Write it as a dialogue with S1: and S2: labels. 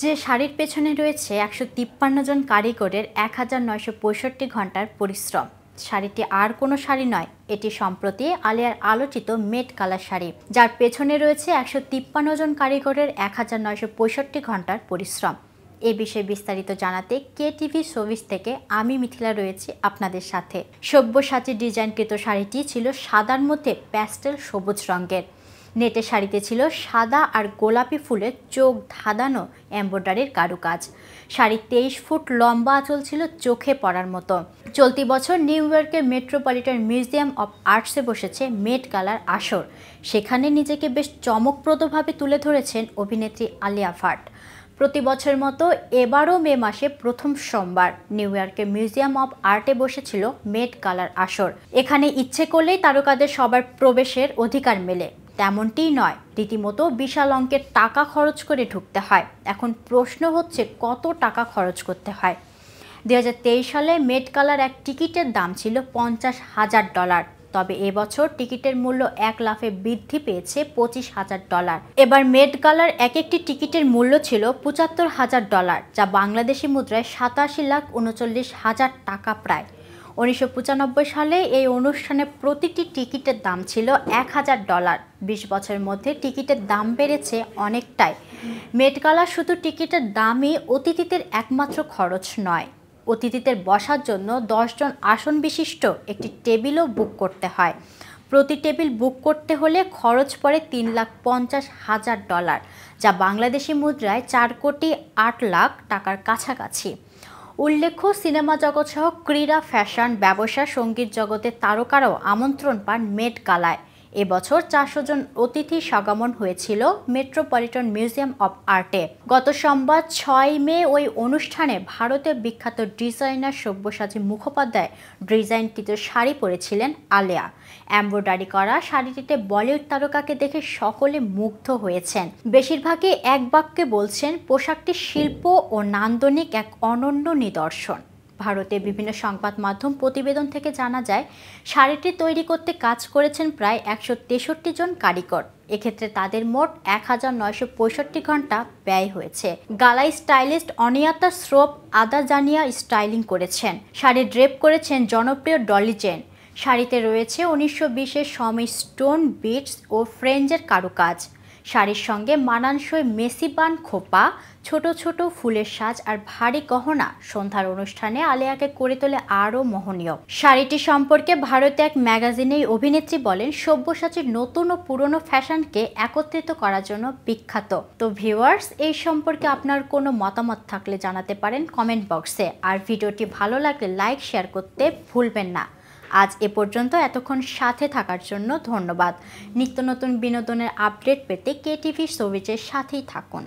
S1: যে শাড়ির পেছনে রয়েছে ১৫৩ জন কারিগরের ১৯৬৫ ঘন্টার পরিশ্রম। শাড়িটি আর কোনো শাড়ি নয়, এটি সম্প্রতি আলিয়ার আলোচিত মেট গালা শাড়ি, যার পেছনে রয়েছে ১৫৩ জন কারিগরের ১৯৬৫ ঘন্টার পরিশ্রম। এ বিষয়ে বিস্তারিত জানাতে কেটিভি শোবিজ থেকে আমি মিথিলা রয়েছি আপনাদের সাথে। সব্যসাচী ডিজাইনকৃত শাড়িটি ছিল সাদার মধ্যে প্যাস্টেল সবুজ রঙের। নেটের শাড়িতে ছিল সাদা আর গোলাপি ফুলের চোখ ধাঁধানো এমব্রয়ডারির কারুকাজ। শাড়ির ২৩ ফুট লম্বা আঁচল ছিল চোখে পড়ার মতো। চলতি বছর নিউ ইয়র্কের মেট্রোপলিটন মিউজিয়াম অব আর্টসে বসেছে মেট গালার আসর। সেখানে নিজেকে বেশ চমকপ্রদভাবে তুলে ধরেছেন অভিনেত্রী আলিয়া ভাট। প্রতি বছরের মতো এবারও মে মাসে প্রথম সোমবার নিউ ইয়র্কের মিউজিয়াম অব আর্টে বসেছিল মেট গালার আসর। এখানে ইচ্ছে করলেই তারকাদের সবার প্রবেশের অধিকার মেলে তেমনটিই নয়, রীতিমতো বিশাল অঙ্কের টাকা খরচ করে ঢুকতে হয়। এখন প্রশ্ন হচ্ছে, কত টাকা খরচ করতে হয়? ২০২৩ সালে মেট গালার এক টিকিটের দাম ছিল $৫০,০০০। তবে এবছর টিকিটের মূল্য ১ লাফে বৃদ্ধি পেয়েছে $২৫,০০০। এবার মেট গালার এক একটি টিকিটের মূল্য ছিল $৭৫,০০০, যা বাংলাদেশি মুদ্রায় ৮৭,৩৯,০০০ টাকা প্রায়। ১৯৯৫ সালে এই অনুষ্ঠানে প্রতিটি টিকিটের দাম ছিল $১,০০০। ২০ বছরের মধ্যে টিকিটের দাম বেড়েছে অনেকটাই। মেট গালা শুধু টিকিটের দামই অতিথিদের একমাত্র খরচ নয়, অতিথিদের বসার জন্য ১০ জন আসন বিশিষ্ট একটি টেবিলও বুক করতে হয়। প্রতি টেবিল বুক করতে হলে খরচ পড়ে $৩,৫০,০০০, যা বাংলাদেশি মুদ্রায় ৪,৮,০০,০০০ টাকার কাছাকাছি। উল্লেখ্য, সিনেমা জগৎ সহ ক্রীড়া, ফ্যাশন, ব্যবসা, সঙ্গীত জগতের তারকারাও আমন্ত্রণ পান মেট গালায়। এবছর ৪০০ জন অতিথি সমাগম হয়েছিল মেট্রোপলিটন মিউজিয়াম অব আর্টে। গত সোমবার ৬ মে ওই অনুষ্ঠানে ভারতের বিখ্যাত ডিজাইনার সব্যসাচী মুখোপাধ্যায় ডিজাইনকৃত শাড়ি পরেছিলেন আলিয়া। এমব্রয়ডারি করা শাড়িটিতে বলিউড তারকাকে দেখে সকলে মুগ্ধ হয়েছেন। বেশিরভাগই এক বাক্যে বলছেন, পোশাকটি শিল্প ও নান্দনিক এক অনন্য নিদর্শন। ভারতের বিভিন্ন সংবাদ মাধ্যম প্রতিবেদন থেকে জানা যায়, শাড়িটি তৈরি করতে কাজ করেছেন প্রায় ১৬৩ জন কারিগর। এক্ষেত্রে তাদের মোট ১,৯৬৫ ঘন্টা ব্যয় হয়েছে। গালায় স্টাইলিস্ট অনিয়াতা শ্রফ আদাজানিয়া স্টাইলিং করেছেন। শাড়ি ড্রেপ করেছেন জনপ্রিয় ডলি জেন। শাড়িতে রয়েছে ১৯২০-এর স্টোন, বিটস ও ফ্রেঞ্জের কারুকাজ। শাড়ির সঙ্গে মানানসই মেসি বান খোপা, ছোট ছোট ফুলের সাজ আর ভারী গহনা সন্ধ্যার অনুষ্ঠানে আলিয়াকে করে তোলে আরও মোহনীয়। শাড়িটি সম্পর্কে ভারতে এক ম্যাগাজিনে অভিনেত্রী বলেন, সব্যসাচীর নতুন ও পুরনো ফ্যাশনকে একত্রিত করার জন্য বিখ্যাত। তো ভিউয়ার্স, এই সম্পর্কে আপনার কোনো মতামত থাকলে জানাতে পারেন কমেন্ট বক্সে। আর ভিডিওটি ভালো লাগলে লাইক, শেয়ার করতে ভুলবেন না। আজ এ পর্যন্ত, এতক্ষণ সাথে থাকার জন্য ধন্যবাদ। নিত্য নতুন বিনোদনের আপডেট পেতে কেটিভি শোবিজের সাথেই থাকুন।